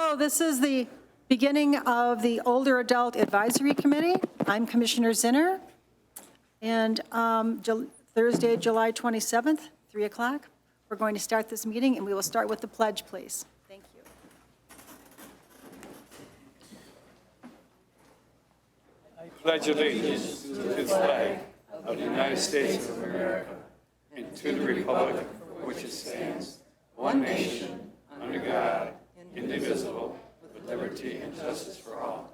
So this is the beginning of the Older Adult Advisory Committee. I'm Commissioner Zinner. And Thursday, July 27th, 3 o'clock, we're going to start this meeting, and we will start with the pledge, please. Thank you. I pledge allegiance to the flag of the United States of America and to the republic for which it stands, one nation, under God, indivisible, with liberty and justice for all.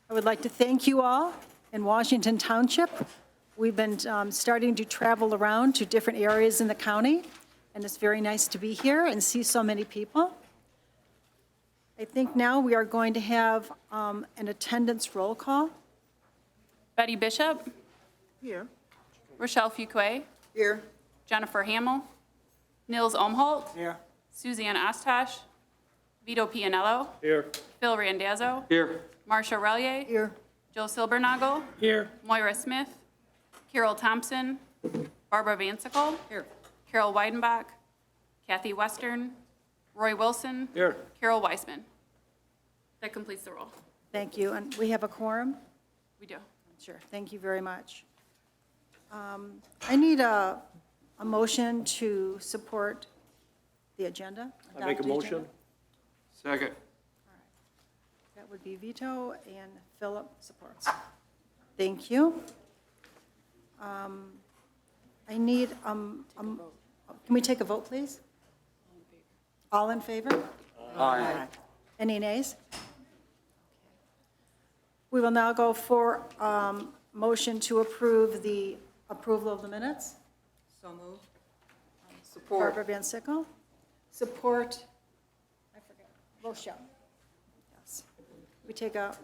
I would like to thank you all in Washington Township. We've been starting to travel around to different areas in the county, and it's very nice to be here and see so many people. I think now we are going to have an attendance roll call. Betty Bishop. Here. Rochelle Fuquay. Here. Jennifer Hamill. Nils Omholt. Here. Suzanne Ostosh. Vito Pianello. Here. Phil Randazzo. Here. Marcia Relier. Here. Joe Silbernagel. Here. Moira Smith. Carol Thompson. Barbara Vansickle. Here. Carol Weidenbach. Kathy Western. Roy Wilson. Here. Carol Weisman. That completes the roll. Thank you. And we have a quorum? We do. Sure. Thank you very much. I need a motion to support the agenda. I make a adopt the motion. agenda. Second. That would be Vito, and Philip supports. Thank you. I need, can we take a vote, please? All in favor? Aye. Any nays? We will now go for motion to approve the approval of the minutes. So moved. Barbara Van Sickle. Support, I forget, Rochelle. Yes. We take a,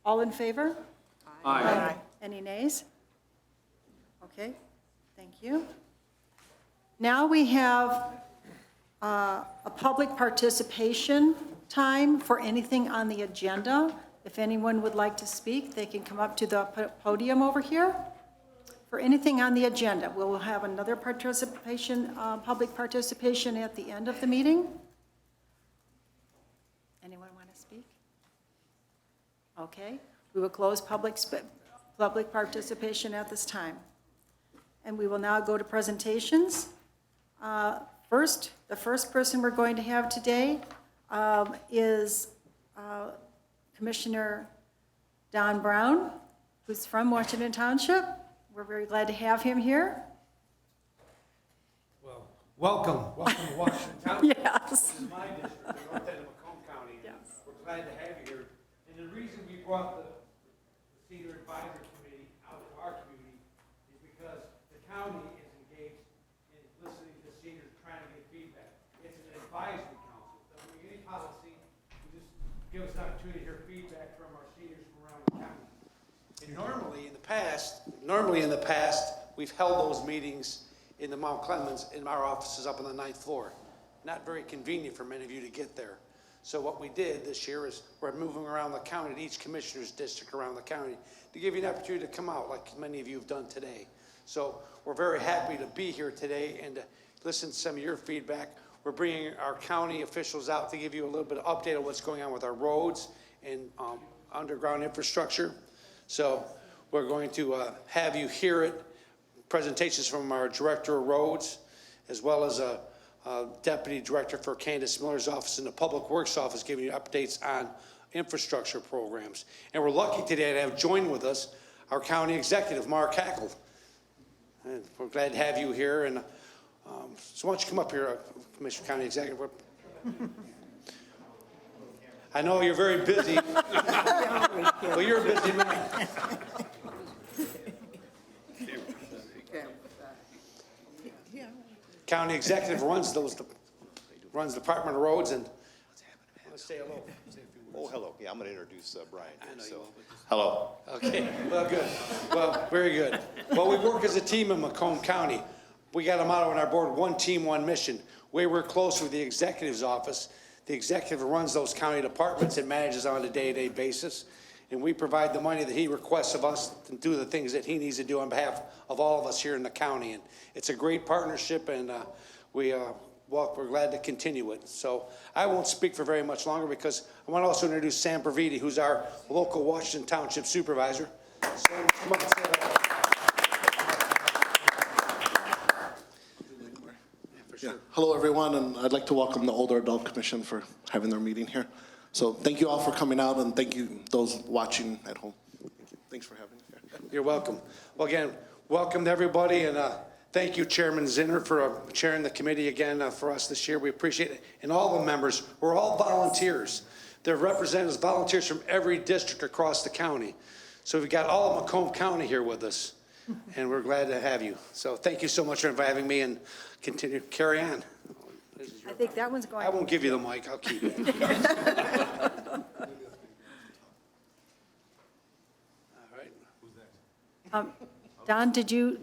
all in favor? Aye. Any nays? Okay, thank you. Now we have a public participation time for anything on the agenda. If anyone would like to speak, they can come up to the podium over here. For anything on the agenda, we'll have another participation, public participation at the end of the meeting. Anyone want to speak? Okay, we will close public participation at this time. And we will now go to presentations. First, the first person we're going to have today is Commissioner Don Brown, who's from Washington Township. We're very glad to have him here. Well, welcome to Washington Township. Yes. This is my district, the north end of Macomb County. And Yes. we're glad to have you here. And the reason we brought the Senior Advisory Committee out to our community is because the county is engaged in listening to seniors, trying to get feedback. It's an advisory council. It doesn't make any policy. We just give us an opportunity to hear feedback from our seniors from around the county. And normally in the past, we've held those meetings in the Mount Clemens in our offices up on the 9th floor. Not very convenient for many of you to get there. So what we did this year is we're moving around the county to each commissioner's district around the county to give you an opportunity to come out like many of you have done today. So we're very happy to be here today and to listen to some of your feedback. We're bringing our county officials out to give you a little bit of update on what's going on with our roads and underground infrastructure. So we're going to have you hear it, presentations from our Director of Roads, as well as a Deputy Director for Candace Miller's office in the Public Works office, giving you updates on infrastructure programs. And we're lucky today to have joined with us our County Executive, Mark Hackle. And we're glad to have you here. And so why don't you come up here, Commissioner County Executive. I know you're very busy. Well, you're a busy man. County Executive runs Department of Roads, and let's say hello. Oh, hello. Yeah, I'm going to introduce Brian here. So, hello. Okay, well, good. Well, very good. Well, we work as a team in Macomb County. We got a motto on our board, one team, one mission. We work close with the executive's office. The executive runs those county departments and manages on a day-to-day basis. and we provide the money that he requests of us to do the things that he needs to do on behalf of all of us here in the county. And it's a great partnership, and we're glad to continue it. So I won't speak for very much longer because I want to also introduce Sam Praviti, who's our local Washington Township supervisor. Sam, come up and say hello. Yeah. Hello, everyone, and I'd like to welcome the Older Adult Commission for having their meeting here. So thank you all for coming out, and thank you those watching at home. Thanks for having me here. You're welcome. Well, again, welcome to everybody, and thank you, Chairman Zinner, for chairing the committee again for us this year. We appreciate it. And all the members, we're all volunteers. They're representatives, volunteers from every district across the county. So we've got all of Macomb County here with us, and we're glad to have you. So thank you so much for having me, and continue, carry on. I think that one's going. I won't give you the mic, I'll keep it. All right. Don, did you,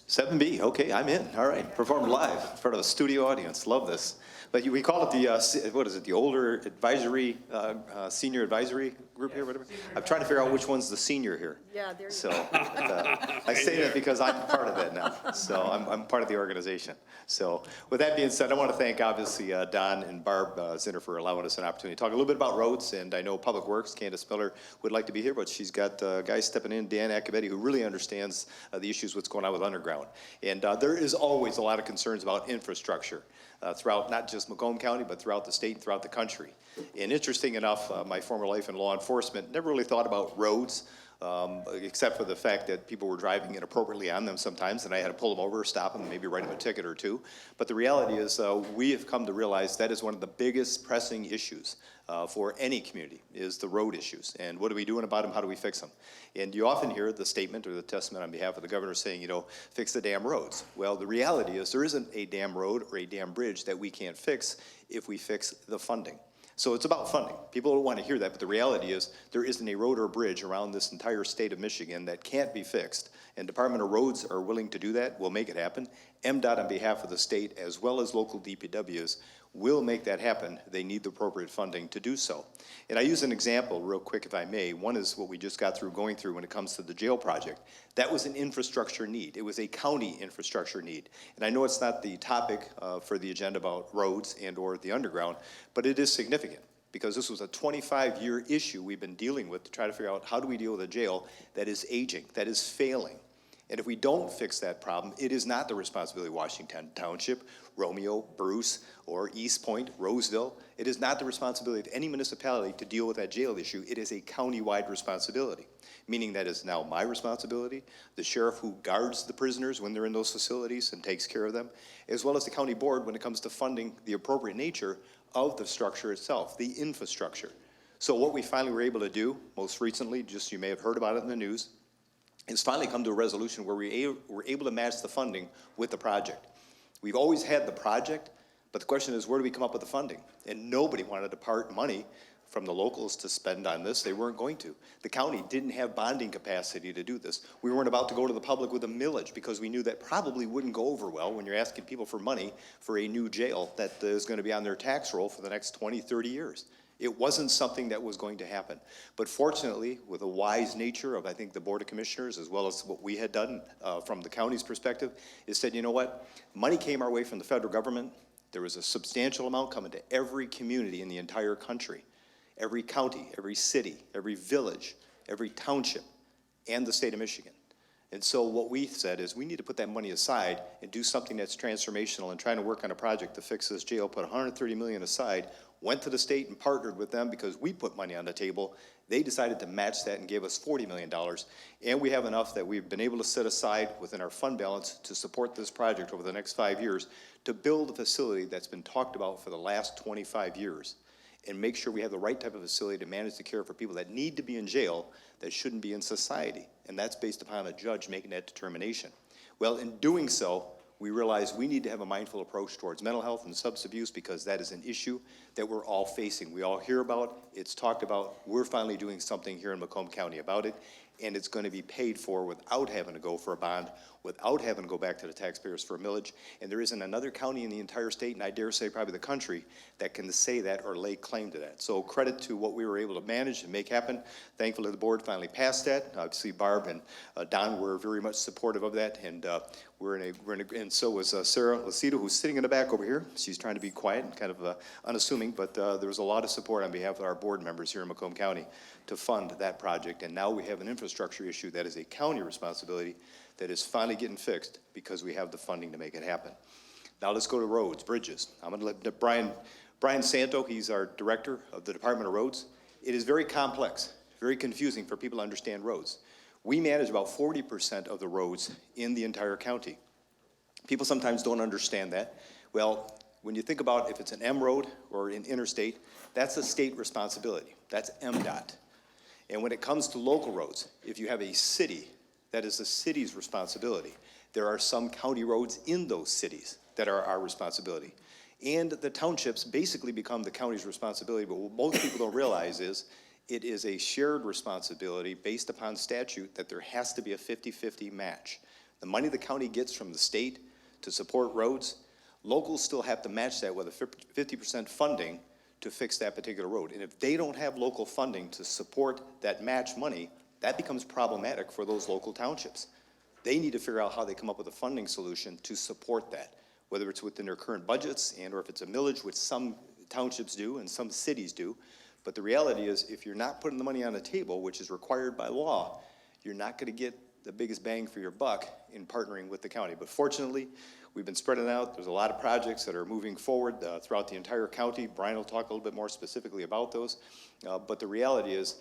7B, okay, I'm in, all right. Performed live in front of a studio audience, love this. But we call it the, what is it, the older advisory, senior advisory group here, whatever? I'm trying to figure out which one's the senior here. Yeah, there you So, I say that because I'm part of it now, so I'm part of the organization. So, with that being said, I want to thank, obviously, Don and Barb Zinner for allowing us an opportunity to talk a little bit about roads, and I know Public Works, Candace Miller, would like to be here, but she's got guys stepping in, Dan Acabetti, who really understands the issues, what's going on with underground. And there is always a lot of concerns about infrastructure throughout not just Macomb County, but throughout the state and throughout the country. And interesting enough, my former life in law enforcement never really thought about roads, except for the fact that people were driving inappropriately on them sometimes, and I had to pull them over, stop them, maybe write them a ticket or two. But the reality is we have come to realize that is one of the biggest pressing issues for any community, is the road issues. And what are we doing about them? How do we fix them? And you often hear the statement or the testament on behalf of the governor saying, you know, fix the damn roads. Well, the reality is there isn't a damn road or a damn bridge that we can't fix if we fix the funding. So it's about funding. People don't want to hear that, but the reality is there isn't a road or bridge around this entire state of Michigan that can't be fixed. And Department of Roads are willing to do that. We'll make it happen. MDOT, on behalf of the state, as well as local DPWs, will make that happen. They need the appropriate funding to do so. And I use an example real quick, if I may. One is what we just got through going through when it comes to the jail project. That was an infrastructure need. It was a county infrastructure need. And I know it's not the topic for the agenda about roads and or the underground, but it is significant because this was a 25-year issue we've been dealing with to try to figure out how do we deal with a jail that is aging, that is failing. And if we don't fix that problem, it is not the responsibility of Washington Township, Romeo, Bruce, or East Point, Roseville. It is not the responsibility of any municipality to deal with that jail issue. It is a county-wide responsibility, meaning that is now my responsibility, the sheriff who guards the prisoners when they're in those facilities and takes care of them, as well as the county board when it comes to funding the appropriate nature of the structure itself, the infrastructure. So what we finally were able to do, most recently, just you may have heard about it in the news, is finally come to a resolution where we were able to match the funding with the project. We've always had the project, but the question is, where do we come up with the funding? And nobody wanted to part money from the locals to spend on this. They weren't going to. The county didn't have bonding capacity to do this. We weren't about to go to the public with a millage because we knew that probably wouldn't go over well when you're asking people for money for a new jail that is going to be on their tax roll for the next 20, 30 years. It wasn't something that was going to happen. But fortunately, with a wise nature of, I think, the Board of Commissioners, as well as what we had done from the county's perspective, is said, you know what? Money came our way from the federal government. There was a substantial amount coming to every community in the entire country, every county, every city, every village, every township, and the state of Michigan. And so what we said is we need to put that money aside and do something that's transformational and trying to work on a project to fix this jail, put $130 million aside, went to the state and partnered with them because we put money on the table. They decided to match that and gave us $40 million. And we have enough that we've been able to set aside within our fund balance to support this project over the next 5 years to build a facility that's been talked about for the last 25 years and make sure we have the right type of facility to manage the care for people that need to be in jail that shouldn't be in society. And that's based upon a judge making that determination. Well, in doing so, we realize we need to have a mindful approach towards mental health and substance abuse because that is an issue that we're all facing. We all hear about, it's talked about, we're finally doing something here in Macomb County about it. and it's going to be paid for without having to go for a bond, without having to go back to the taxpayers for a millage. And there isn't another county in the entire state, and I dare say probably the country, that can say that or lay claim to that. So credit to what we were able to manage and make happen. Thankfully, the board finally passed that. Obviously, Barb and Don were very much supportive of that, and and so was Sarah Lucido, who's sitting in the back over here. She's trying to be quiet and kind of unassuming, but there was a lot of support on behalf of our board members here in Macomb County to fund that project. And now we have an infrastructure issue that is a county responsibility that is finally getting fixed because we have the funding to make it happen. Now let's go to roads, bridges. I'm going to let Brian Santo, he's our director of the Department of Roads. It is very complex, very confusing for people to understand roads. We manage about 40% of the roads in the entire county. People sometimes don't understand that. Well, when you think about if it's an M road or an interstate, that's a state responsibility. That's MDOT. And when it comes to local roads, if you have a city, that is the city's responsibility. There are some county roads in those cities that are our responsibility. And the townships basically become the county's responsibility, but what most people don't realize is it is a shared responsibility based upon statute that there has to be a 50-50 match. The money the county gets from the state to support roads, locals still have to match that with a 50% funding to fix that particular road. And if they don't have local funding to support that match money, that becomes problematic for those local townships. They need to figure out how they come up with a funding solution to support that, whether it's within their current budgets and or if it's a millage, which some townships do and some cities do. But the reality is, if you're not putting the money on the table, which is required by law, you're not going to get the biggest bang for your buck in partnering with the county. But fortunately, we've been spreading out. There's a lot of projects that are moving forward throughout the entire county. Brian will talk a little bit more specifically about those. But the reality is,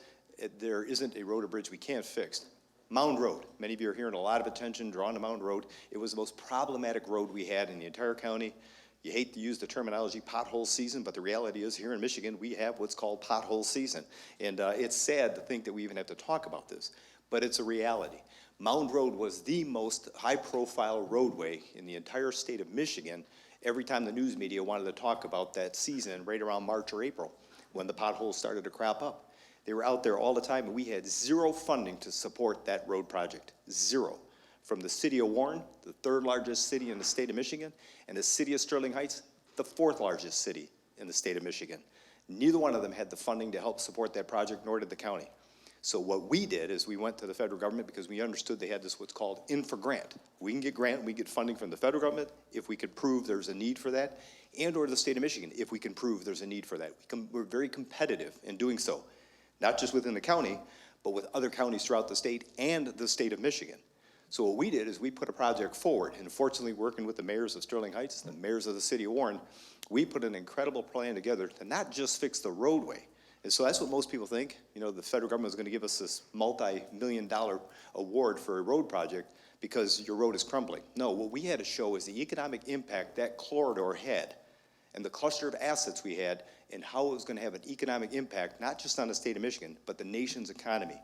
there isn't a road or bridge we can't fix. Mound Road, many of you are hearing a lot of attention drawn to Mound Road. It was the most problematic road we had in the entire county. You hate to use the terminology pothole season, but the reality is here in Michigan, we have what's called pothole season. And it's sad to think that we even have to talk about this, but it's a reality. Mound Road was the most high-profile roadway in the entire state of Michigan every time the news media wanted to talk about that season right around March or April when the potholes started to crop up. They were out there all the time, and we had zero funding to support that road project, zero. From the city of Warren, the third largest city in the state of Michigan, and the city of Sterling Heights, the fourth largest city in the state of Michigan. Neither one of them had the funding to help support that project, nor did the county. So what we did is we went to the federal government because we understood they had this what's called in-for-grant. We can get grant, we get funding from the federal government if we could prove there's a need for that, and or the state of Michigan if we can prove there's a need for that. We're very competitive in doing so, not just within the county, but with other counties throughout the state and the state of Michigan. So what we did is we put a project forward, and fortunately working with the mayors of Sterling Heights, the mayors of the city of Warren, we put an incredible plan together to not just fix the roadway. And so that's what most people think. You know, the federal government is going to give us this multi-million-dollar award for a road project because your road is crumbling. No, what we had to show is the economic impact that corridor had and the cluster of assets we had and how it was going to have an economic impact, not just on the state of Michigan, but the nation's economy.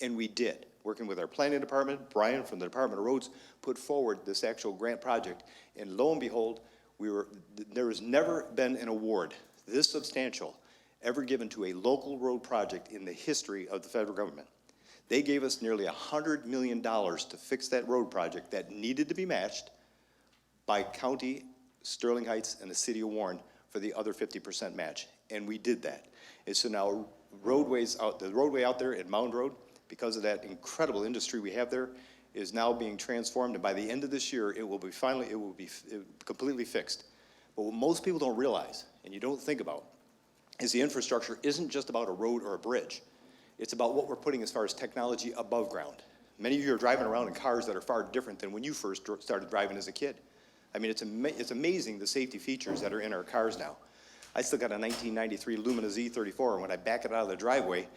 And we did. Working with our planning department, Brian from the Department of Roads put forward this actual grant project. And lo and behold, there has never been an award this substantial ever given to a local road project in the history of the federal government. They gave us nearly $100 million to fix that road project that needed to be matched by county, Sterling Heights, and the city of Warren for the other 50% match. And we did that. And so now the roadway out there at Mound Road, because of that incredible industry we have there, is now being transformed, and by the end of this year, it will be completely fixed. But what most people don't realize, and you don't think about, is the infrastructure isn't just about a road or a bridge. It's about what we're putting as far as technology above ground. Many of you are driving around in cars that are far different than when you first started driving as a kid. I mean, it's amazing the safety features that are in our cars now. I still got a 1993 Lumina Z34, and when I back it out of the driveway,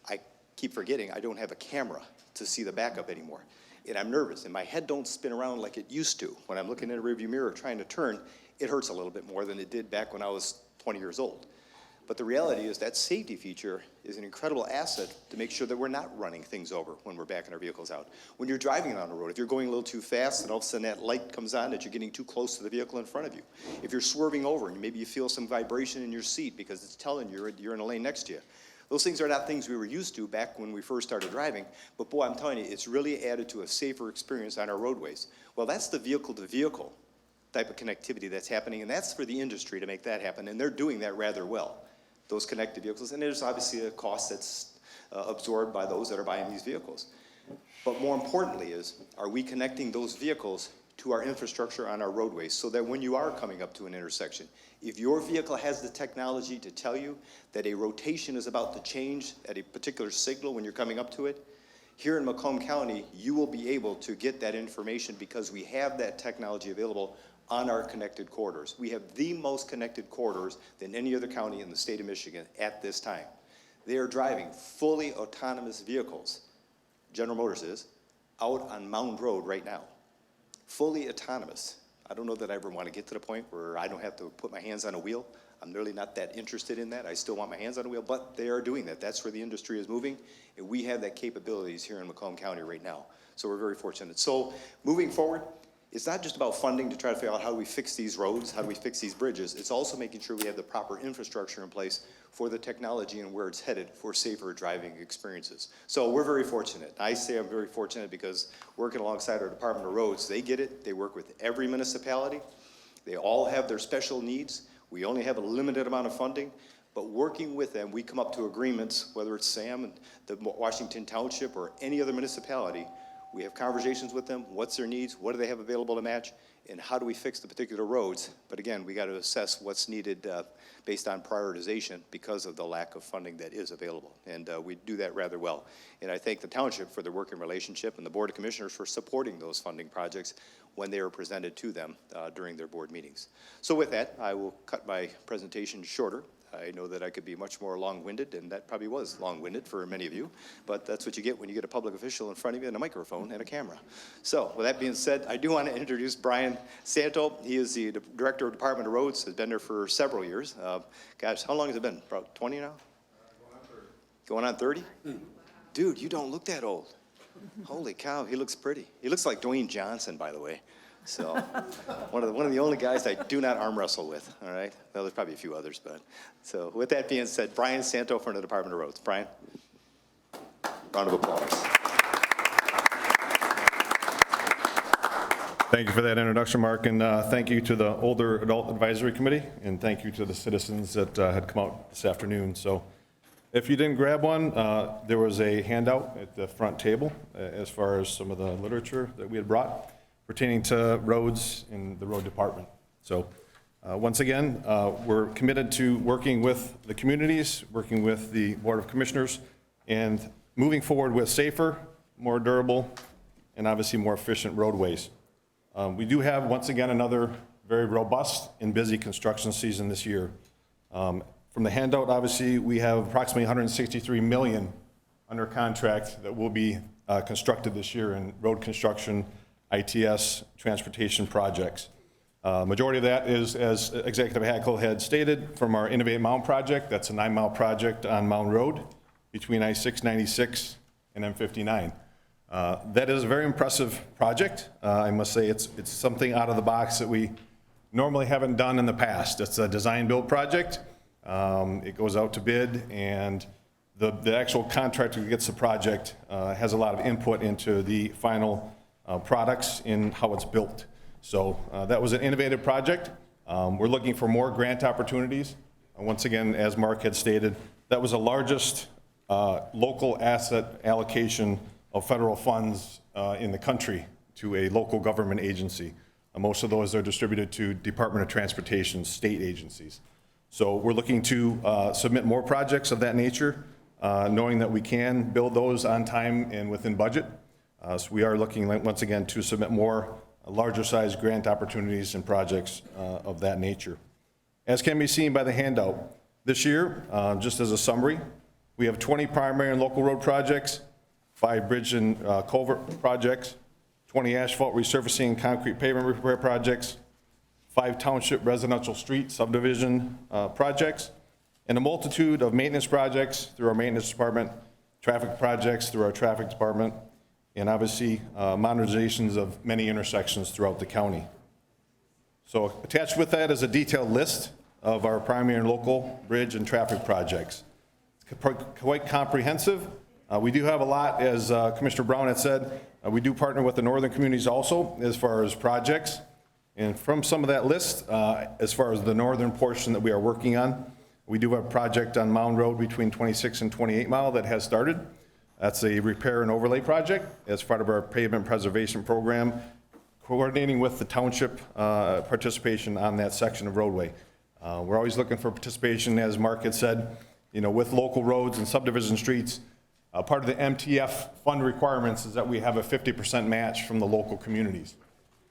I keep forgetting I don't have a camera to see the backup anymore. And I'm nervous, and my head don't spin around like it used to. When I'm looking in a rearview mirror trying to turn, it hurts a little bit more than it did back when I was 20 years old. But the reality is that safety feature is an incredible asset to make sure that we're not running things over when we're backing our vehicles out. When you're driving on the road, if you're going a little too fast and all of a sudden that light comes on that you're getting too close to the vehicle in front of you. If you're swerving over and maybe you feel some vibration in your seat because it's telling you you're in a lane next to you. Those things are not things we were used to back when we first started driving, but boy, I'm telling you, it's really added to a safer experience on our roadways. Well, that's the vehicle-to-vehicle type of connectivity that's happening, and that's for the industry to make that happen, and they're doing that rather well, those connected vehicles. And there's obviously a cost that's absorbed by those that are buying these vehicles. But more importantly is, are we connecting those vehicles to our infrastructure on our roadways so that when you are coming up to an intersection, if your vehicle has the technology to tell you that a rotation is about to change at a particular signal when you're coming up to it, here in Macomb County, you will be able to get that information because we have that technology available on our connected corridors. We have the most connected corridors than any other county in the state of Michigan at this time. They are driving fully autonomous vehicles, General Motors is, out on Mound Road right now. Fully autonomous. I don't know that I ever want to get to the point where I don't have to put my hands on a wheel. I'm really not that interested in that. I still want my hands on a wheel, but they are doing that. That's where the industry is moving, and we have that capabilities here in Macomb County right now. So we're very fortunate. So moving forward, it's not just about funding to try to figure out how do we fix these roads, how do we fix these bridges. It's also making sure we have the proper infrastructure in place for the technology and where it's headed for safer driving experiences. So we're very fortunate. I say I'm very fortunate because working alongside our Department of Roads, they get it. They work with every municipality. They all have their special needs. We only have a limited amount of funding, but working with them, we come up to agreements, whether it's Sam and the Washington Township or any other municipality. We have conversations with them. What's their needs? What do they have available to match? And how do we fix the particular roads? But again, we got to assess what's needed based on prioritization because of the lack of funding that is available. And we do that rather well. And I thank the Township for their working relationship and the Board of Commissioners for supporting those funding projects when they are presented to them during their board meetings. So with that, I will cut my presentation shorter. I know that I could be much more long-winded, and that probably was long-winded for many of you, but that's what you get when you get a public official in front of you and a microphone and a camera. So with that being said, I do want to introduce Brian Santo. He is the Director of Department of Roads, has been there for several years. Gosh, how long has it been? About 20 now? Going on 30? Dude, you don't look that old. Holy cow, he looks pretty. He looks like Dwayne Johnson, by the way. So one of the only guys I do not arm wrestle with, all right? Well, there's probably a few others, but. So with that being said, Brian Santo from the Department of Roads. Brian, round of applause. Thank you for that introduction, Mark, and thank you to the Older Adult Advisory Committee, and thank you to the citizens that had come out this afternoon. So if you didn't grab one, there was a handout at the front table as far as some of the literature that we had brought pertaining to roads in the road department. So once again, we're committed to working with the communities, working with the Board of Commissioners, and moving forward with safer, more durable, and obviously more efficient roadways. We do have, once again, another very robust and busy construction season this year. From the handout, obviously, we have approximately $163 million under contract that will be constructed this year in road construction, ITS, transportation projects. Majority of that is, as Executive Hackle had stated, from our Innovate Mound project. That's a 9-mile project on Mound Road between I-696 and M59. That is a very impressive project. I must say it's something out of the box that we normally haven't done in the past. It's a design-build project. It goes out to bid, and the actual contractor who gets the project has a lot of input into the final products in how it's built. So that was an innovative project. We're looking for more grant opportunities. Once again, as Mark had stated, that was the largest local asset allocation of federal funds in the country to a local government agency. Most of those are distributed to Department of Transportation, state agencies. So we're looking to submit more projects of that nature, knowing that we can build those on time and within budget. So we are looking, once again, to submit more larger size grant opportunities and projects of that nature. As can be seen by the handout, this year, just as a summary, we have 20 primary and local road projects, 5 bridge and culvert projects, 20 asphalt resurfacing and concrete pavement repair projects, 5 township residential street subdivision projects, and a multitude of maintenance projects through our maintenance department, traffic projects through our traffic department, and obviously modernizations of many intersections throughout the county. So attached with that is a detailed list of our primary and local bridge and traffic projects. It's quite comprehensive. We do have a lot, as Commissioner Brown had said, we do partner with the northern communities also as far as projects. And from some of that list, as far as the northern portion that we are working on, we do have a project on Mound Road between 26 and 28 Mile that has started. That's a repair and overlay project as part of our pavement preservation program, coordinating with the township participation on that section of roadway. We're always looking for participation, as Mark had said, with local roads and subdivision streets. Part of the MTF fund requirements is that we have a 50% match from the local communities.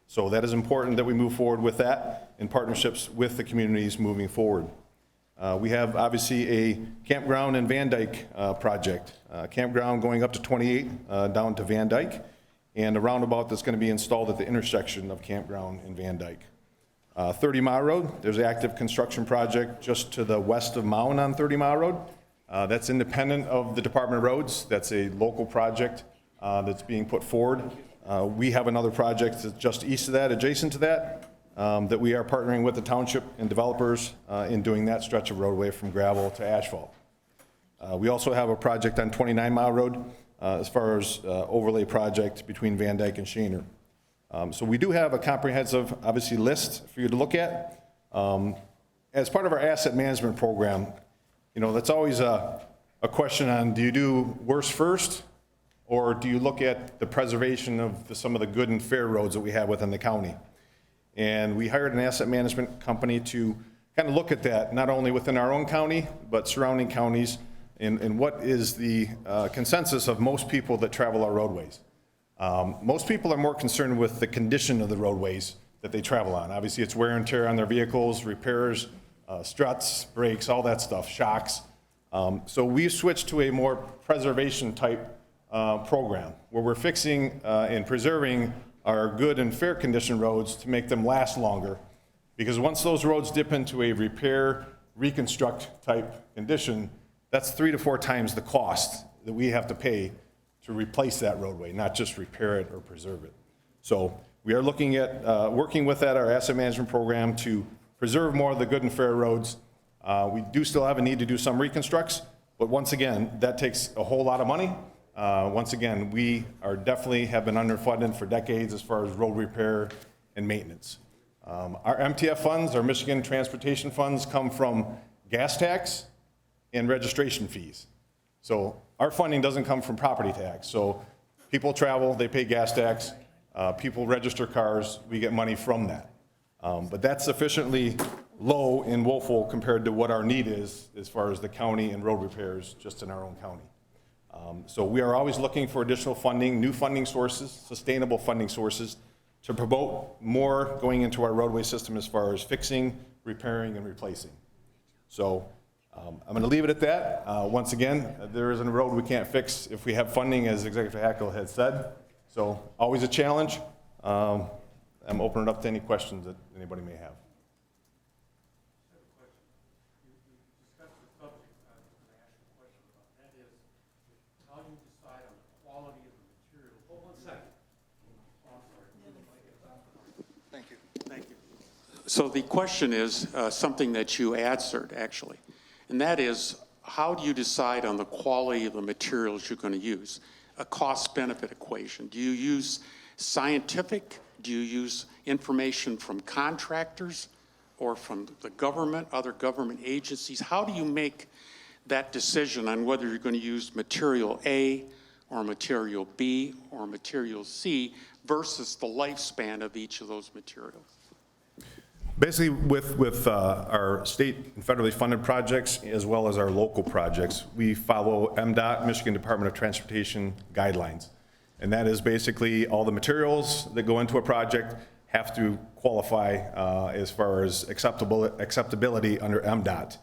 So that is important that we move forward with that in partnerships with the communities moving forward. We have obviously a campground in Van Dyke project. Campground going up to 28 down to Van Dyke, and a roundabout that's going to be installed at the intersection of Campground and Van Dyke. 30 Mile Road, there's an active construction project just to the west of Mound on 30 Mile Road. That's independent of the Department of Roads. That's a local project that's being put forward. We have another project that's just east of that, adjacent to that, that we are partnering with the township and developers in doing that stretch of roadway from gravel to asphalt. We also have a project on 29 Mile Road as far as overlay project between Van Dyke and Shaner. So we do have a comprehensive, obviously, list for you to look at. As part of our asset management program, that's always a question on, do you do worse first, or do you look at the preservation of some of the good and fair roads that we have within the county? And we hired an asset management company to kind of look at that, not only within our own county, but surrounding counties, and what is the consensus of most people that travel our roadways. Most people are more concerned with the condition of the roadways that they travel on. Obviously, it's wear and tear on their vehicles, repairs, struts, brakes, all that stuff, shocks. So we switched to a more preservation type program where we're fixing and preserving our good and fair condition roads to make them last longer. Because once those roads dip into a repair, reconstruct type condition, that's 3 to 4 times the cost that we have to pay to replace that roadway, not just repair it or preserve it. So we are looking at working with our asset management program to preserve more of the good and fair roads. We do still have a need to do some reconstructs, but once again, that takes a whole lot of money. Once again, we are definitely have been underfunded for decades as far as road repair and maintenance. Our MTF funds, our Michigan Transportation Funds, come from gas tax and registration fees. So our funding doesn't come from property tax. So people travel, they pay gas tax, people register cars, we get money from that. But that's sufficiently low and woeful compared to what our need is as far as the county and road repairs just in our own county. So we are always looking for additional funding, new funding sources, sustainable funding sources to promote more going into our roadway system as far as fixing, repairing, and replacing. So I'm going to leave it at that. Once again, there isn't a road we can't fix if we have funding, as Executive Hackle had said. So always a challenge. I'm opening it up to any questions that anybody may have. So the question is something that you answered, actually, and that is, how do you decide on the quality of the materials you're going to use? A cost-benefit equation. Do you use scientific? Do you use information from contractors or from the government, other government agencies? How do you make that decision on whether you're going to use material A or material B or material C versus the lifespan of each of those materials? Basically, with our state and federally funded projects, as well as our local projects, we follow MDOT, Michigan Department of Transportation guidelines. And that is basically all the materials that go into a project have to qualify as far as acceptability under MDOT.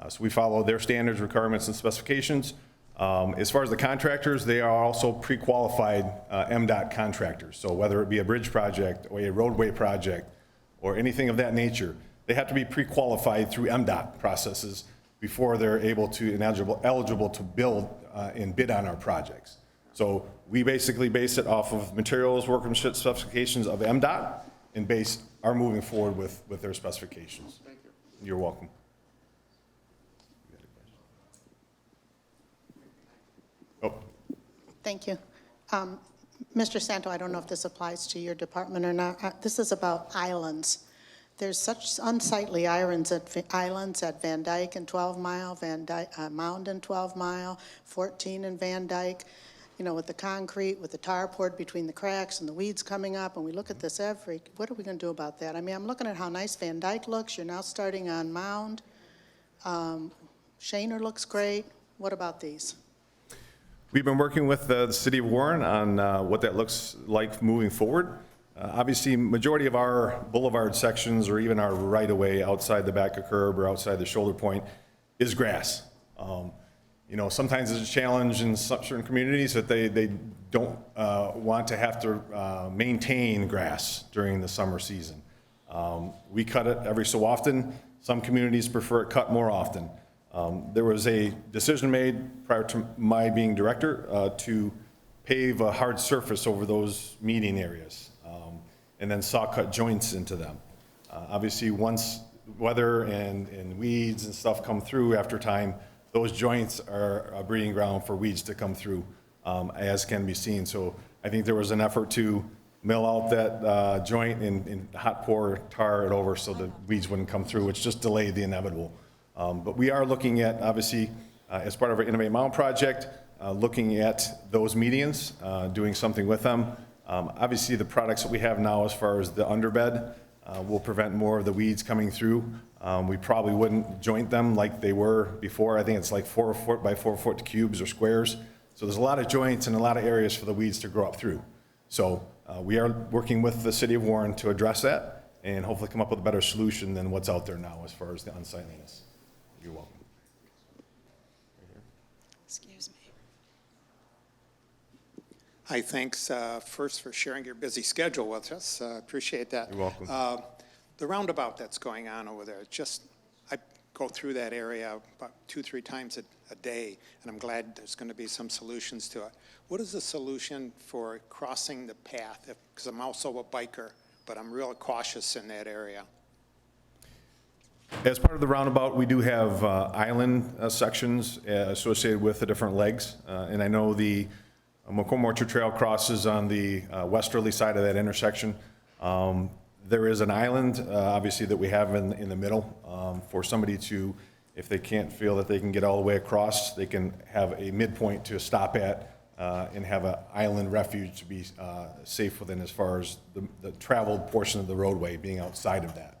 So we follow their standards, requirements, and specifications. As far as the contractors, they are also pre-qualified MDOT contractors. So whether it be a bridge project or a roadway project, or anything of that nature, they have to be pre-qualified through MDOT processes before they're able to and eligible to build and bid on our projects. So we basically base it off of materials, workmanship specifications of MDOT and base our moving forward with their specifications. Thank you. You're welcome. Thank you. Mr. Santo, I don't know if this applies to your department or not. This is about islands. There's such unsightly islands at Van Dyke and 12 Mile, Mound and 12 Mile, 14 and Van Dyke, you know, with the concrete, with the tar poured between the cracks and the weeds coming up, and we look at this what are we going to do about that? I mean, I'm looking at how nice Van Dyke looks. You're now starting on Mound. Shaner looks great. What about these? We've been working with the city of Warren on what that looks like moving forward. Obviously, majority of our boulevard sections or even our right-of-way outside the back of curb or outside the shoulder point is grass. You know, sometimes it's a challenge in certain communities that they don't want to have to maintain grass during the summer season. We cut it every so often. Some communities prefer it cut more often. There was a decision made prior to my being director to pave a hard surface over those meeting areas and then saw cut joints into them. Obviously, once weather and weeds and stuff come through after time, those joints are a breeding ground for weeds to come through, as can be seen. So I think there was an effort to mill out that joint and hot pour tar it over so the weeds wouldn't come through, which just delayed the inevitable. But we are looking at, obviously, as part of our Innovate Mound project, looking at those medians, doing something with them. Obviously, the products that we have now as far as the underbed will prevent more of the weeds coming through. We probably wouldn't joint them like they were before. I think it's like 4 foot by 4 foot cubes or squares. So there's a lot of joints and a lot of areas for the weeds to grow up through. So we are working with the city of Warren to address that and hopefully come up with a better solution than what's out there now as far as the unsightliness. You're welcome. Excuse me. Hi, thanks first for sharing your busy schedule with us. Appreciate that. You're welcome. The roundabout that's going on over there, I go through that area about 2-3 times a day, and I'm glad there's going to be some solutions to it. What is the solution for crossing the path? Because I'm also a biker, but I'm real cautious in that area. As part of the roundabout, we do have island sections associated with the different legs. And I know the Macomb Orchard Trail crosses on the westerly side of that intersection. There is an island, obviously, that we have in the middle for somebody to, if they can't feel that they can get all the way across, they can have a midpoint to stop at and have an island refuge to be safe within as far as the traveled portion of the roadway being outside of that.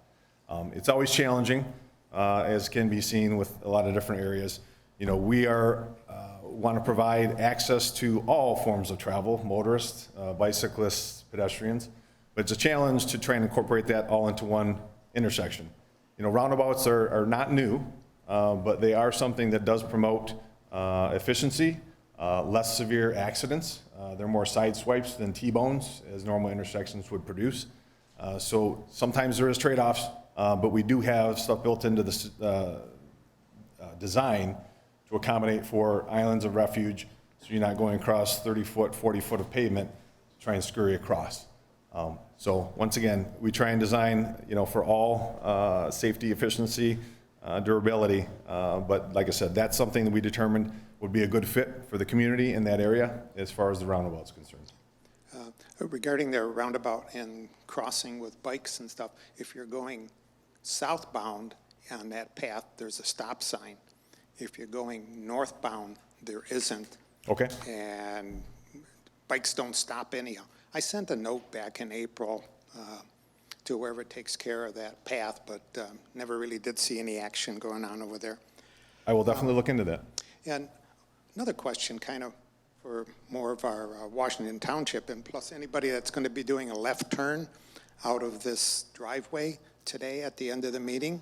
It's always challenging, as can be seen with a lot of different areas. You know, we want to provide access to all forms of travel, motorists, bicyclists, pedestrians, but it's a challenge to try and incorporate that all into one intersection. You know, roundabouts are not new, but they are something that does promote efficiency, less severe accidents. They're more side swipes than T-bones, as normal intersections would produce. So sometimes there is trade-offs, but we do have stuff built into the design to accommodate for islands of refuge, so you're not going across 30 foot, 40 foot of pavement to try and scurry across. So once again, we try and design, you know, for all safety, efficiency, durability. But like I said, that's something that we determined would be a good fit for the community in that area as far as the roundabout is concerned. Regarding their roundabout and crossing with bikes and stuff, if you're going southbound on that path, there's a stop sign. If you're going northbound, there isn't. Okay. And bikes don't stop anyhow. I sent a note back in April to whoever takes care of that path, but never really did see any action going on over there. I will definitely look into that. And another question, kind of for more of our Washington Township, and plus anybody that's going to be doing a left turn out of this driveway today at the end of the meeting,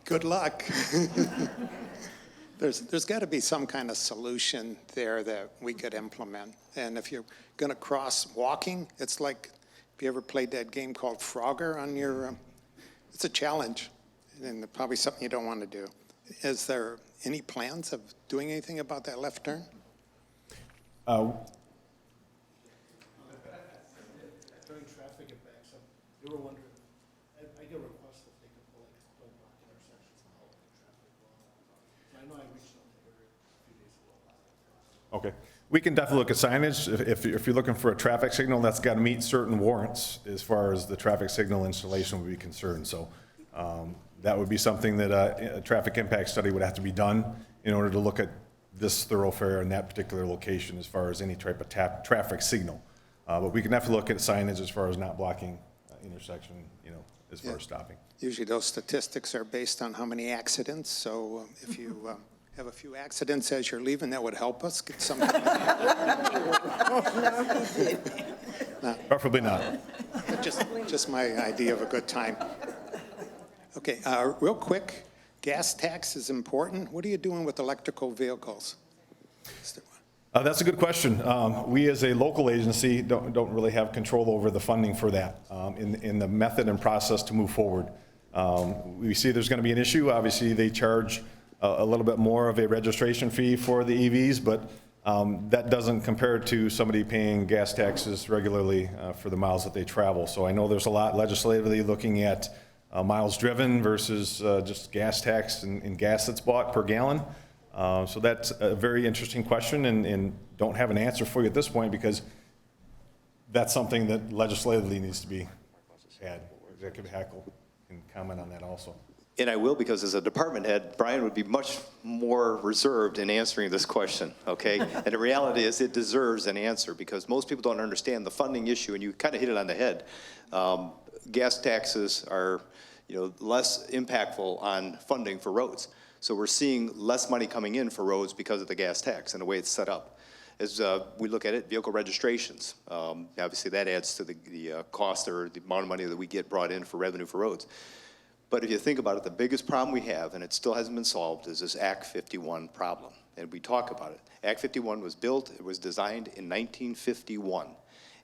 good luck. There's got to be some kind of solution there that we could implement. And if you're going to cross walking, it's like, if you ever played that game called Frogger on your, it's a challenge and probably something you don't want to do. Is there any plans of doing anything about that left turn? During traffic, it backs up. They were wondering, I get requests if they could pull, like, don't block intersections and help the traffic flow. So I know I reached out to her a few days ago. Okay. We can definitely look at signage. If you're looking for a traffic signal, that's got to meet certain warrants as far as the traffic signal installation would be concerned. So that would be something that a traffic impact study would have to be done in order to look at this thoroughfare in that particular location as far as any type of traffic signal. But we can definitely look at signage as far as not blocking intersection, as far as stopping. Usually those statistics are based on how many accidents, so if you have a few accidents as you're leaving, that would help us get some. Preferably not. Just my idea of a good time. Okay, real quick, gas tax is important. What are you doing with electrical vehicles? That's a good question. We as a local agency don't really have control over the funding for that in the method and process to move forward. We see there's going to be an issue. Obviously, they charge a little bit more of a registration fee for the EVs, but that doesn't compare to somebody paying gas taxes regularly for the miles that they travel. So I know there's a lot legislatively looking at miles driven versus just gas tax and gas that's bought per gallon. So that's a very interesting question and don't have an answer for you at this point because that's something that legislatively needs to be had. Executive Hackle can comment on that also. And I will, because as a department head, Brian would be much more reserved in answering this question, okay? And the reality is it deserves an answer because most people don't understand the funding issue, and you kind of hit it on the head. Gas taxes are, less impactful on funding for roads. So we're seeing less money coming in for roads because of the gas tax and the way it's set up. As we look at it, vehicle registrations, obviously that adds to the cost or the amount of money that we get brought in for revenue for roads. But if you think about it, the biggest problem we have, and it still hasn't been solved, is this Act 51 problem. And we talk about it. Act 51 was built, it was designed in 1951.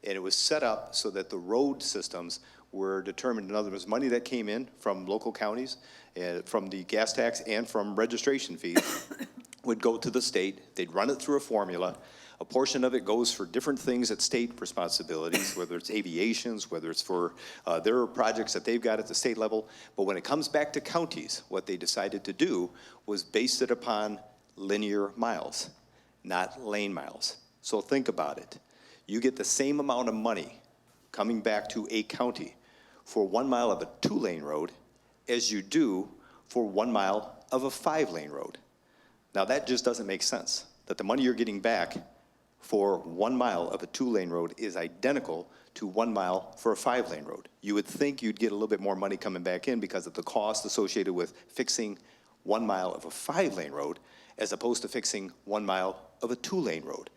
And it was set up so that the road systems were determined. In other words, money that came in from local counties, from the gas tax and from registration fees would go to the state. They'd run it through a formula. A portion of it goes for different things at state responsibilities, whether it's aviations, whether it's for their projects that they've got at the state level. But when it comes back to counties, what they decided to do was base it upon linear miles, not lane miles. So think about it. You get the same amount of money coming back to a county for 1 mile of a 2-lane road as you do for 1 mile of a 5-lane road. Now that just doesn't make sense, that the money you're getting back for 1 mile of a 2-lane road is identical to 1 mile for a 5-lane road. You would think you'd get a little bit more money coming back in because of the cost associated with fixing 1 mile of a 5-lane road as opposed to fixing 1 mile of a 2-lane road.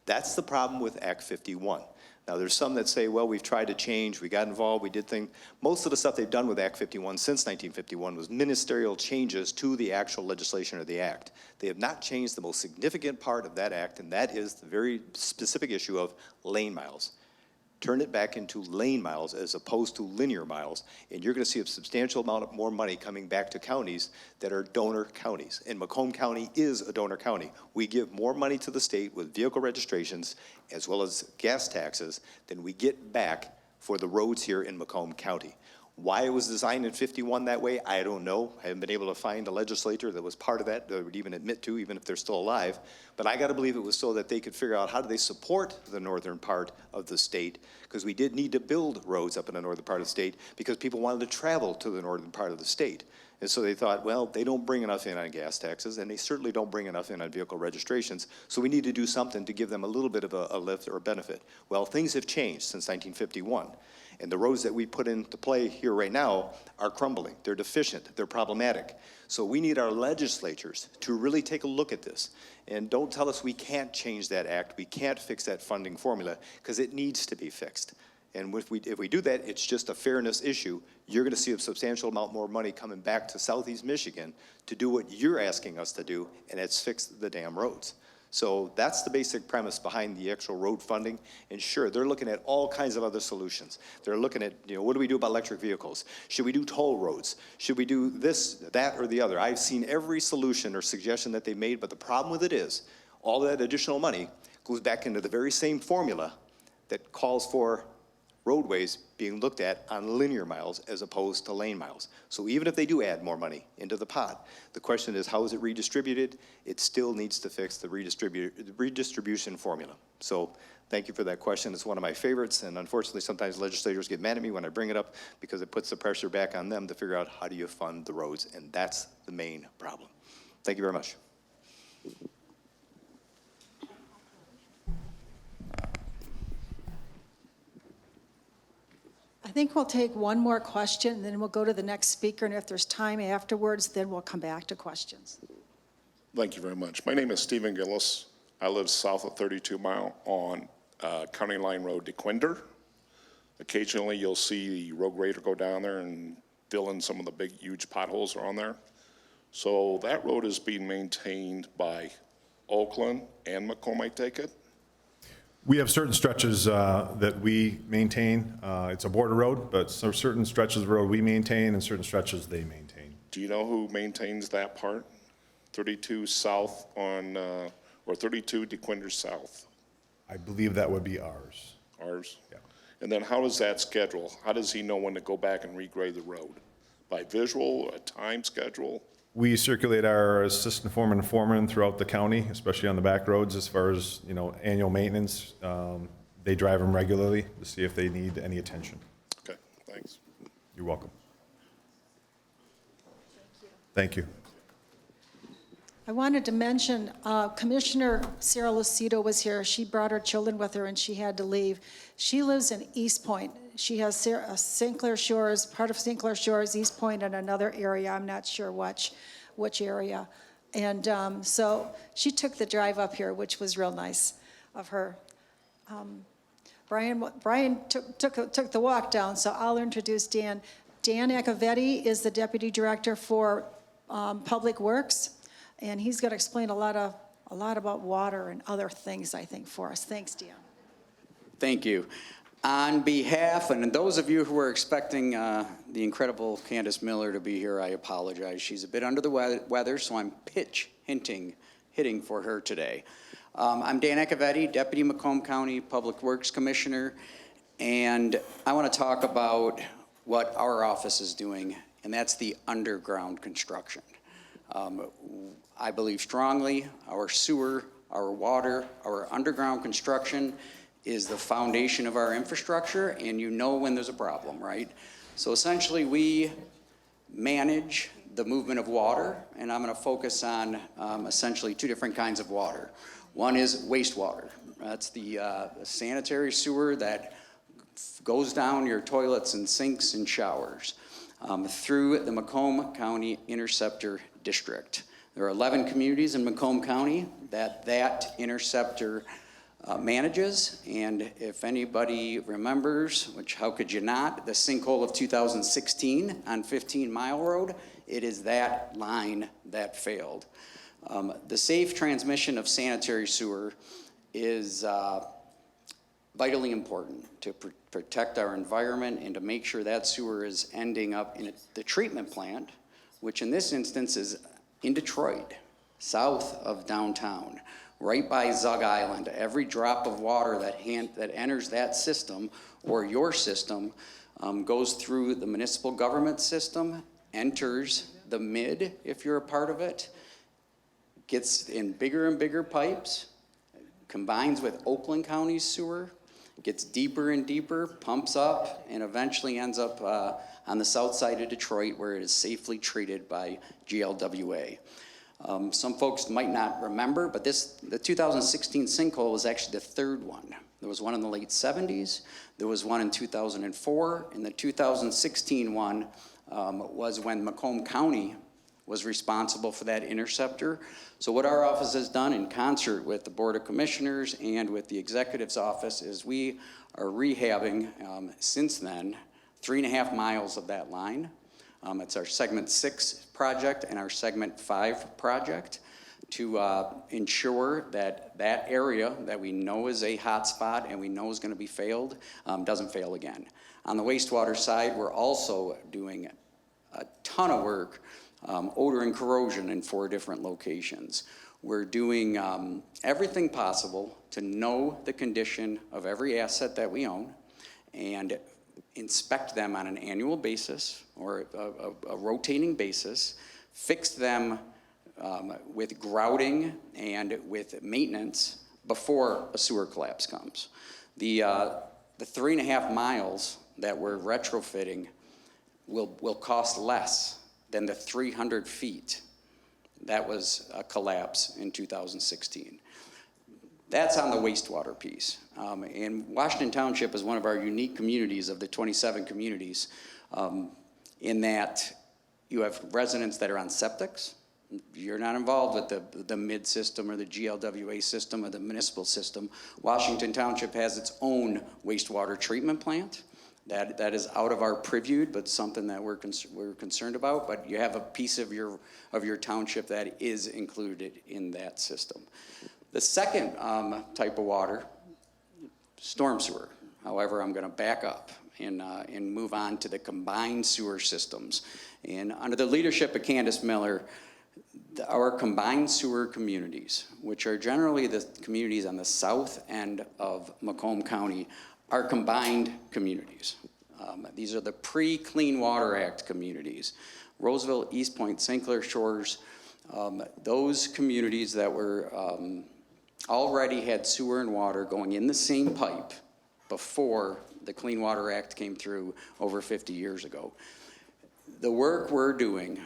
That's the problem with Act 51. Now, there's some that say, well, we've tried to change, we got involved, we did things. Most of the stuff they've done with Act 51 since 1951 was ministerial changes to the actual legislation or the act. They have not changed the most significant part of that act, and that is the very specific issue of lane miles. Turn it back into lane miles as opposed to linear miles, and you're going to see a substantial amount of more money coming back to counties that are donor counties. And Macomb County is a donor county. We give more money to the state with vehicle registrations as well as gas taxes than we get back for the roads here in Macomb County. Why it was designed in 51 that way, I don't know. I haven't been able to find a legislator that was part of that would even admit to, even if they're still alive. But I got to believe it was so that they could figure out how do they support the northern part of the state, because we did need to build roads up in the northern part of the state because people wanted to travel to the northern part of the state. And so they thought, well, they don't bring enough in on gas taxes, and they certainly don't bring enough in on vehicle registrations, so we need to do something to give them a little bit of a lift or a benefit. Well, things have changed since 1951. And the roads that we put into play here right now are crumbling. They're deficient. They're problematic. So we need our legislatures to really take a look at this. And don't tell us we can't change that act. We can't fix that funding formula because it needs to be fixed. And if we do that, it's just a fairness issue. You're going to see a substantial amount more money coming back to Southeast Michigan to do what you're asking us to do, and it's fix the damn roads. So that's the basic premise behind the actual road funding. And sure, they're looking at all kinds of other solutions. They're looking at, what do we do about electric vehicles? Should we do toll roads? Should we do this, that, or the other? I've seen every solution or suggestion that they made, but the problem with it is all that additional money goes back into the very same formula that calls for roadways being looked at on linear miles as opposed to lane miles. So even if they do add more money into the pot, the question is, how is it redistributed? It still needs to fix the redistribution formula. So thank you for that question. It's one of my favorites, and unfortunately, sometimes legislators get mad at me when I bring it up because it puts the pressure back on them to figure out how do you fund the roads, and that's the main problem. Thank you very much. I think we'll take one more question, and then we'll go to the next speaker, and if there's time afterwards, then we'll come back to questions. Thank you very much. My name is Stephen Gillis. I live south of 32 Mile on County Line Road to Quinder. Occasionally, you'll see the road grader go down there and fill in some of the big, huge potholes that are on there. So that road is being maintained by Oakland and Macomb, I take it? We have certain stretches that we maintain. It's a border road, but certain stretches of the road we maintain and certain stretches they maintain. Do you know who maintains that part? 32 south on, or 32 DeQuinder south? I believe that would be ours. Ours? Yeah. And then how does that schedule? How does he know when to go back and regrade the road? By visual, a time schedule? We circulate our assistant foreman and foreman throughout the county, especially on the back roads as far as, annual maintenance. They drive them regularly to see if they need any attention. Okay, thanks. You're welcome. Thank you. I wanted to mention, Commissioner Sarah Lucido was here. She brought her children with her, and she had to leave. She lives in East Point. She has St. Clair Shores, part of St. Clair Shores, East Point, and another area. I'm not sure which area. And so she took the drive up here, which was real nice of her. Brian took the walk down, so I'll introduce Dan. Dan Accavetti is the Deputy Director for Public Works. And he's going to explain a lot about water and other things, I think, for us. Thanks, Dan. Thank you. On behalf, and those of you who were expecting the incredible Candace Miller to be here, I apologize. She's a bit under the weather, so I'm hitting for her today. I'm Dan Accavetti, Deputy Macomb County Public Works Commissioner, and I want to talk about what our office is doing, and that's the underground construction. I believe strongly our sewer, our water, our underground construction is the foundation of our infrastructure, and you know when there's a problem, right? So essentially we manage the movement of water, and I'm going to focus on essentially two different kinds of water. One is wastewater. That's the sanitary sewer that goes down your toilets and sinks and showers through the Macomb County Interceptor District. There are 11 communities in Macomb County that interceptor manages, and if anybody remembers, which how could you not, the sinkhole of 2016 on 15 Mile Road, it is that line that failed. The safe transmission of sanitary sewer is vitally important to protect our environment and to make sure that sewer is ending up in the treatment plant, which in this instance is in Detroit, south of downtown, right by Zug Island. Every drop of water that enters that system or your system goes through the municipal government system, enters the mid if you're a part of it, gets in bigger and bigger pipes, combines with Oakland County's sewer, gets deeper and deeper, pumps up, and eventually ends up on the south side of Detroit where it is safely treated by GLWA. Some folks might not remember, but the 2016 sinkhole was actually the third one. There was one in the late 70s, there was one in 2004, and the 2016 one was when Macomb County was responsible for that interceptor. So what our office has done in concert with the Board of Commissioners and with the Executive's office is we are rehabbing, since then, 3.5 miles of that line. It's our Segment 6 project and our Segment 5 project to ensure that that area that we know is a hot spot and we know is going to be failed doesn't fail again. On the wastewater side, we're also doing a ton of work, odor and corrosion in 4 different locations. We're doing everything possible to know the condition of every asset that we own and inspect them on an annual basis or a rotating basis, fix them with grouting and with maintenance before a sewer collapse comes. The 3.5 miles that we're retrofitting will cost less than the 300 feet that was a collapse in 2016. That's on the wastewater piece. And Washington Township is one of our unique communities of the 27 communities in that you have residents that are on septics. You're not involved with the MID system or the GLWA system or the municipal system. Washington Township has its own wastewater treatment plant. That is out of our purview, but something that we're concerned about. But you have a piece of your township that is included in that system. The second type of water, storm sewer. However, I'm going to back up and move on to the combined sewer systems. And under the leadership of Candace Miller, our combined sewer communities, which are generally the communities on the south end of Macomb County, are combined communities. These are the pre-Clean Water Act communities. Roseville, East Point, St. Clair Shores, those communities that were already had sewer and water going in the same pipe before the Clean Water Act came through over 50 years ago. The work we're doing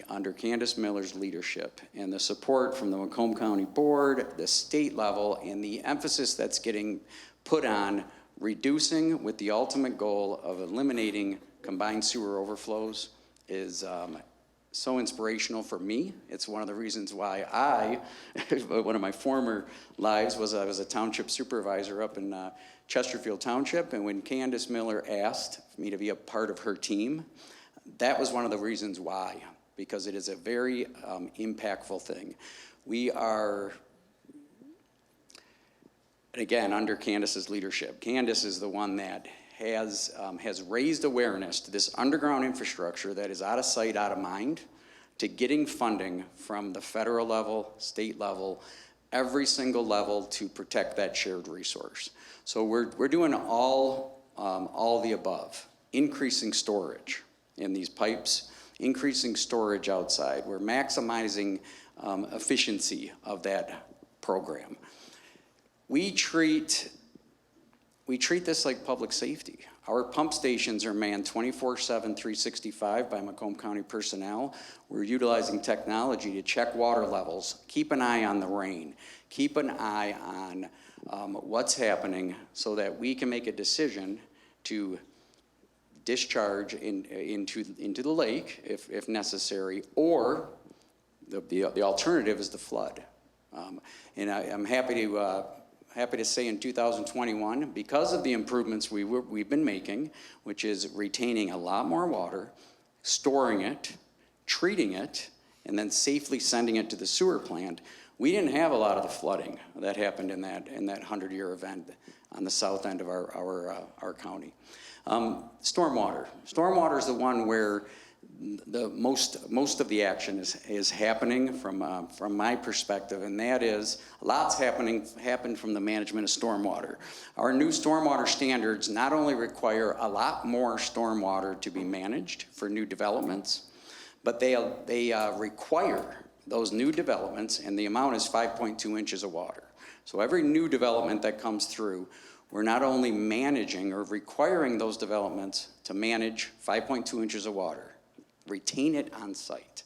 under Candace Miller's leadership and the support from the Macomb County Board, the state level, and the emphasis that's getting put on reducing with the ultimate goal of eliminating combined sewer overflows is so inspirational for me. It's one of the reasons why one of my former lives was I was a township supervisor up in Chesterfield Township, and when Candace Miller asked me to be a part of her team, that was one of the reasons why, because it is a very impactful thing. We are, again, under Candace's leadership. Candace is the one that has raised awareness to this underground infrastructure that is out of sight, out of mind, to getting funding from the federal level, state level, every single level to protect that shared resource. So we're doing all the above, increasing storage in these pipes, increasing storage outside. We're maximizing efficiency of that program. We treat this like public safety. Our pump stations are manned 24/7, 365 by Macomb County personnel. We're utilizing technology to check water levels, keep an eye on the rain, keep an eye on what's happening so that we can make a decision to discharge into the lake if necessary, or the alternative is the flood. And I'm happy to say in 2021, because of the improvements we've been making, which is retaining a lot more water, storing it, treating it, and then safely sending it to the sewer plant, we didn't have a lot of the flooding that happened in that 100-year event on the south end of our county. Stormwater. Stormwater is the one where the most of the action is happening from my perspective, and that is lots happened from the management of stormwater. Our new stormwater standards not only require a lot more stormwater to be managed for new developments, but they require those new developments, and the amount is 5.2 inches of water. So every new development that comes through, we're not only managing or requiring those developments to manage 5.2 inches of water, retain it on site.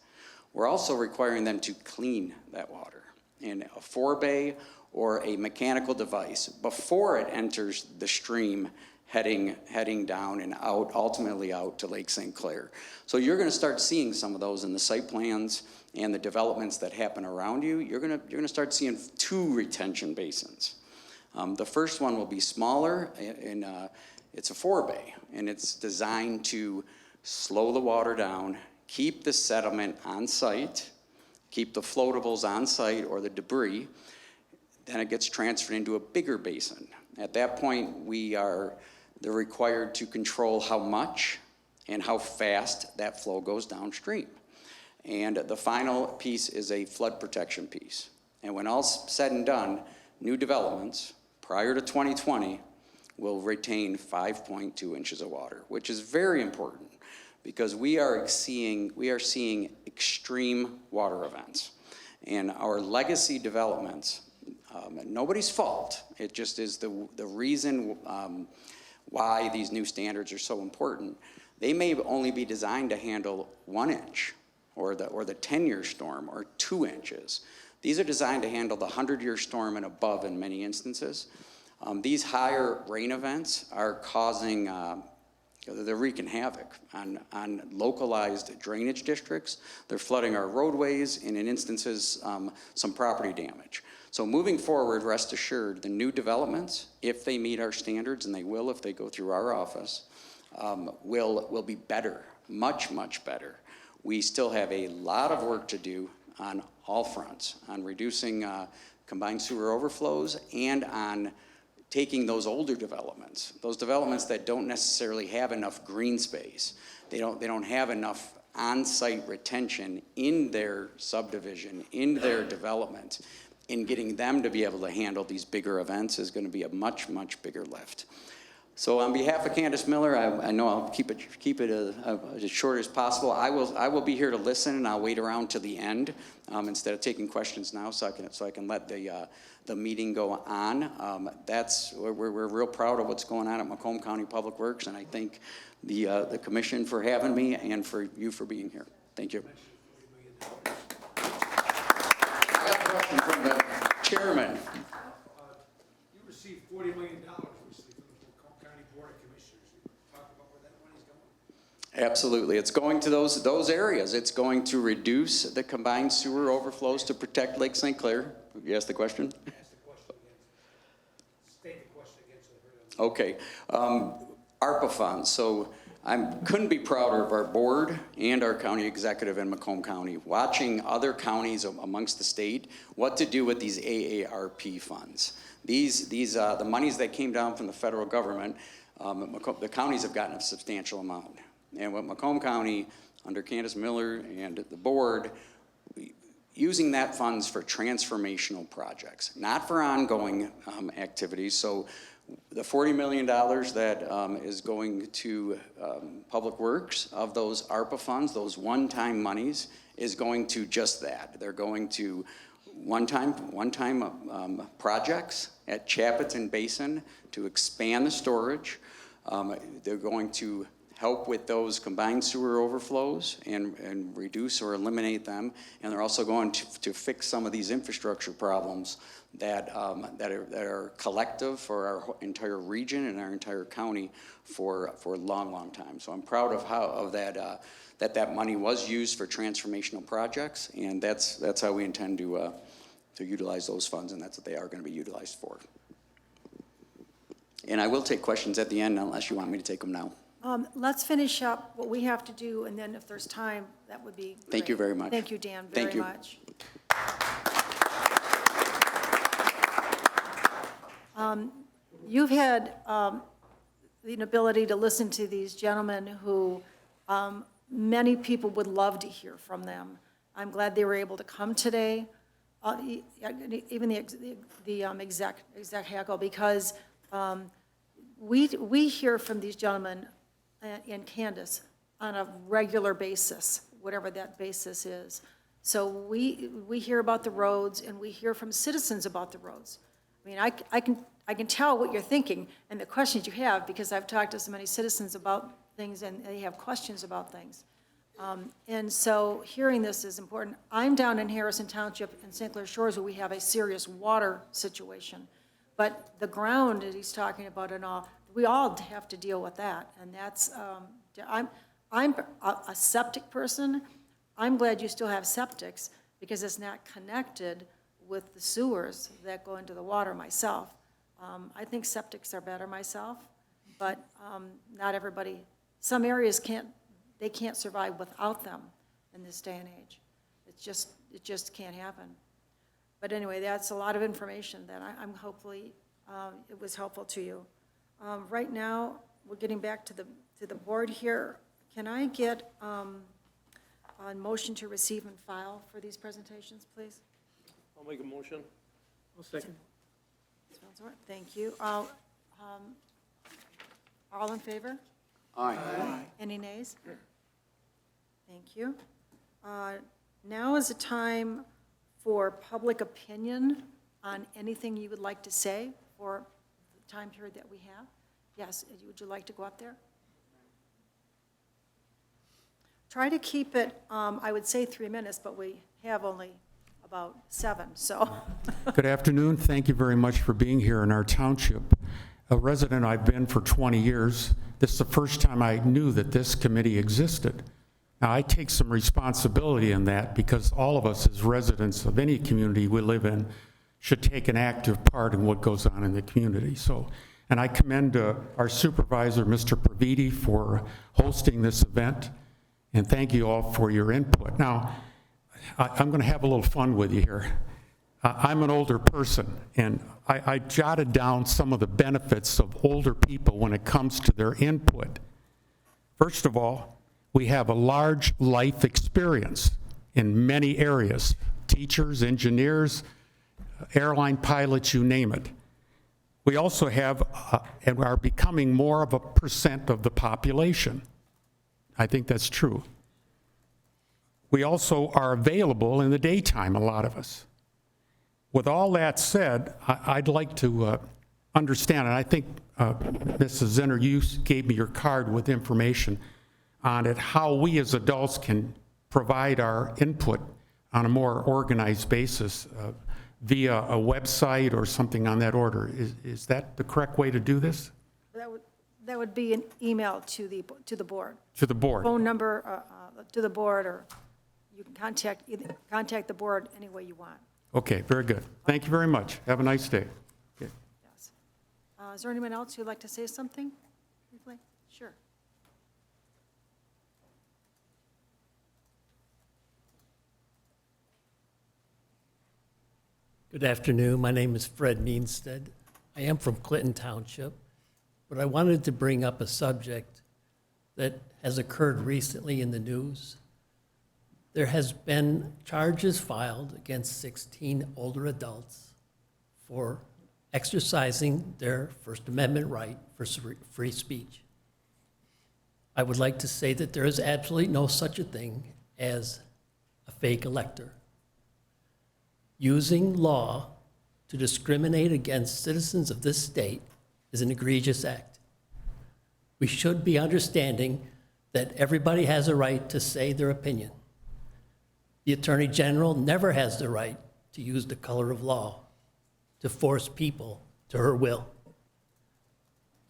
We're also requiring them to clean that water in a forebay or a mechanical device before it enters the stream heading down and out, ultimately out to Lake St. Clair. So you're gonna start seeing some of those in the site plans and the developments that happen around you. You're gonna start seeing 2 retention basins. The first one will be smaller, and it's a forebay, and it's designed to slow the water down, keep the sediment on site, keep the floatables on site or the debris. Then it gets transferred into a bigger basin. At that point, they're required to control how much and how fast that flow goes downstream. And the final piece is a flood protection piece. And when all's said and done, new developments prior to 2020 will retain 5.2 inches of water, which is very important because we are seeing extreme water events. And our legacy developments, nobody's fault, it just is the reason why these new standards are so important. They may only be designed to handle 1 inch or the 10-year storm or 2 inches. These are designed to handle the 100-year storm and above in many instances. These higher rain events are causing, they're wreaking havoc on localized drainage districts. They're flooding our roadways and in instances, some property damage. So moving forward, rest assured, the new developments, if they meet our standards, and they will if they go through our office, will be better, much, much better. We still have a lot of work to do on all fronts, on reducing combined sewer overflows and on taking those older developments, those developments that don't necessarily have enough green space. They don't have enough on-site retention in their subdivision, in their development, and getting them to be able to handle these bigger events is going to be a much, much bigger lift. So on behalf of Candace Miller, I know I'll keep it as short as possible. I will be here to listen, and I'll wait around to the end instead of taking questions now, so I can let the meeting go on. We're real proud of what's going on at Macomb County Public Works, and I thank the commission for having me and for you for being here. Thank you. I got a question from the chairman. You received $40 million recently from the Macomb County Board of Commissioners. You talk about where that money's going? Absolutely. It's going to those areas. It's going to reduce the combined sewer overflows to protect Lake St. Clair. You asked the question? Ask the question again. State the question again so I heard it. Okay. ARPA funds. So I couldn't be prouder of our board and our county executive in Macomb County, watching other counties amongst the state, what to do with these AARP funds. The monies that came down from the federal government, the counties have gotten a substantial amount. And with Macomb County, under Candace Miller and the board, using that funds for transformational projects, not for ongoing activities. So the $40 million that is going to Public Works of those ARPA funds, those one-time monies, is going to just that. They're going to one-time projects at Chappeton Basin to expand the storage. They're going to help with those combined sewer overflows and reduce or eliminate them. And they're also going to fix some of these infrastructure problems that are collective for our entire region and our entire county for a long, long time. So I'm proud of that money was used for transformational projects, and that's how we intend to utilize those funds, and that's what they are going to be utilized for. And I will take questions at the end unless you want me to take them now. Let's finish up what we have to do, and then if there's time, that would be great. Thank you very much. Thank you, Dan, very much. You've had the ability to listen to these gentlemen who many people would love to hear from them. I'm glad they were able to come today, even the exec Hagel, because we hear from these gentlemen and Candace on a regular basis, whatever that basis is. So we hear about the roads, and we hear from citizens about the roads. I mean, I can tell what you're thinking and the questions you have, because I've talked to so many citizens about things, and they have questions about things. And so hearing this is important. I'm down in Harrison Township in St. Clair Shores, where we have a serious water situation. But the ground that he's talking about and all, we all have to deal with that. And that's, I'm a septic person. I'm glad you still have septics, because it's not connected with the sewers that go into the water myself. I think septics are better myself, but not everybody. Some areas can't survive without them in this day and age. It just can't happen. But anyway, that's a lot of information that I'm hopefully it was helpful to you. Right now, we're getting back to the board here. Can I get a motion to receive and file for these presentations, please? I'll make a motion. I'll second. Thank you. All in favor? Aye. Any nays? Thank you. Now is the time for public opinion on anything you would like to say for the time period that we have. Yes, would you like to go up there? Try to keep it, I would say 3 minutes, but we have only about 7, so. Good afternoon. Thank you very much for being here in our township. A resident I've been for 20 years. This is the first time I knew that this committee existed. Now, I take some responsibility in that because all of us as residents of any community we live in should take an active part in what goes on in the community. So, and I commend our supervisor, Mr. Praviti, for hosting this event. And thank you all for your input. Now, I'm going to have a little fun with you here. I'm an older person, and I jotted down some of the benefits of older people when it comes to their input. First of all, we have a large life experience in many areas. Teachers, engineers, airline pilots, you name it. We also have, and are becoming more of a percent of the population. I think that's true. We also are available in the daytime, a lot of us. With all that said, I'd like to understand, and I think, Mrs. Zinner, you gave me your card with information on it, how we as adults can provide our input on a more organized basis via a website or something on that order. Is that the correct way to do this? That would be an email to the board. To the board? Phone number to the board, or you can contact the board any way you want. Okay, very good. Thank you very much. Have a nice day. Okay. Yes. Is there anyone else who'd like to say something briefly? Sure. Good afternoon. My name is Fred Meanstead. I am from Clinton Township, but I wanted to bring up a subject that has occurred recently in the news. There has been charges filed against 16 older adults for exercising their First Amendment right for free speech. I would like to say that there is absolutely no such a thing as a fake elector. Using law to discriminate against citizens of this state is an egregious act. We should be understanding that everybody has a right to say their opinion. The Attorney General never has the right to use the color of law to force people to her will.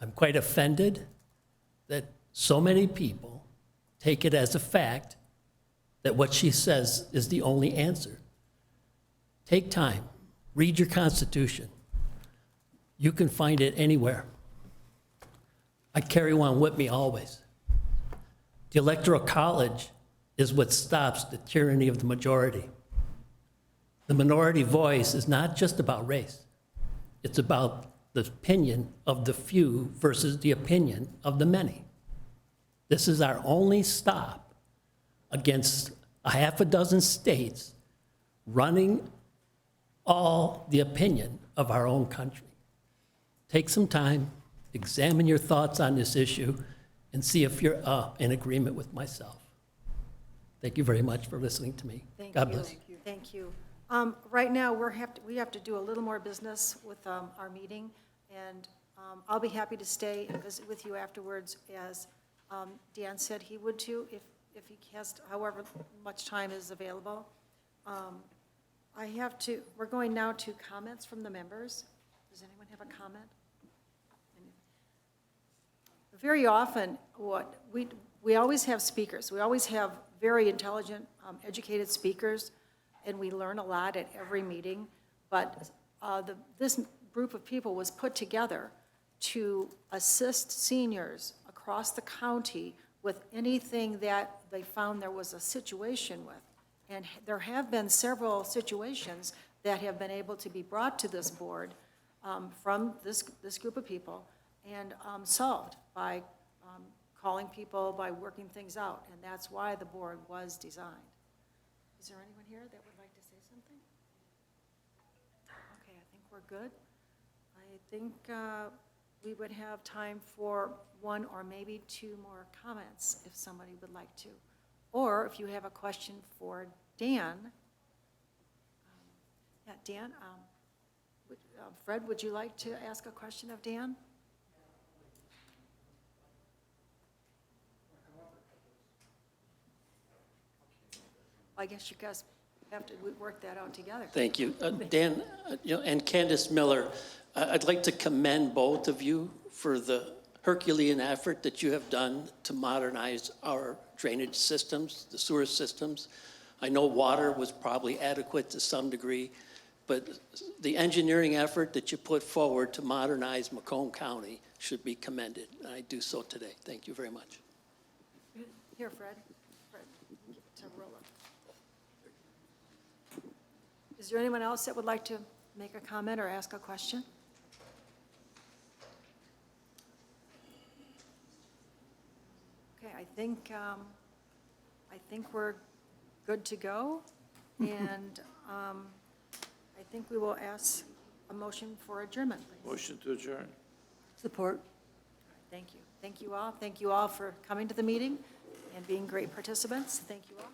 I'm quite offended that so many people take it as a fact that what she says is the only answer. Take time, read your Constitution. You can find it anywhere. I carry one with me always. The Electoral College is what stops the tyranny of the majority. The minority voice is not just about race. It's about the opinion of the few versus the opinion of the many. This is our only stop against a half a dozen states running all the opinion of our own country. Take some time, examine your thoughts on this issue, and see if you're in agreement with myself. Thank you very much for listening to me. God bless. Thank you. Right now, we have to do a little more business with our meeting, and I'll be happy to stay and visit with you afterwards, as Dan said he would too, if he has, however much time is available. We're going now to comments from the members. Does anyone have a comment? Very often, we always have speakers. We always have very intelligent, educated speakers, and we learn a lot at every meeting. But this group of people was put together to assist seniors across the county with anything that they found there was a situation with. And there have been several situations that have been able to be brought to this board from this group of people and solved by calling people, by working things out. And that's why the board was designed. Is there anyone here that would like to say something? Okay, I think we're good. I think we would have time for one or maybe two more comments if somebody would like to. Or if you have a question for Dan. Yeah, Dan, Fred, would you like to ask a question of Dan? I guess you guys have to work that out together. Thank you. Dan, and Candace Miller, I'd like to commend both of you for the Herculean effort that you have done to modernize our drainage systems, the sewer systems. I know water was probably adequate to some degree, but the engineering effort that you put forward to modernize Macomb County should be commended, and I do so today. Thank you very much. Here, Fred. Fred, give it to Rolla. Is there anyone else that would like to make a comment or ask a question? Okay, I think we're good to go, and I think we will ask a motion for adjournment, please. Motion to adjourn. Support. Thank you. Thank you all. Thank you all for coming to the meeting and being great participants. Thank you all.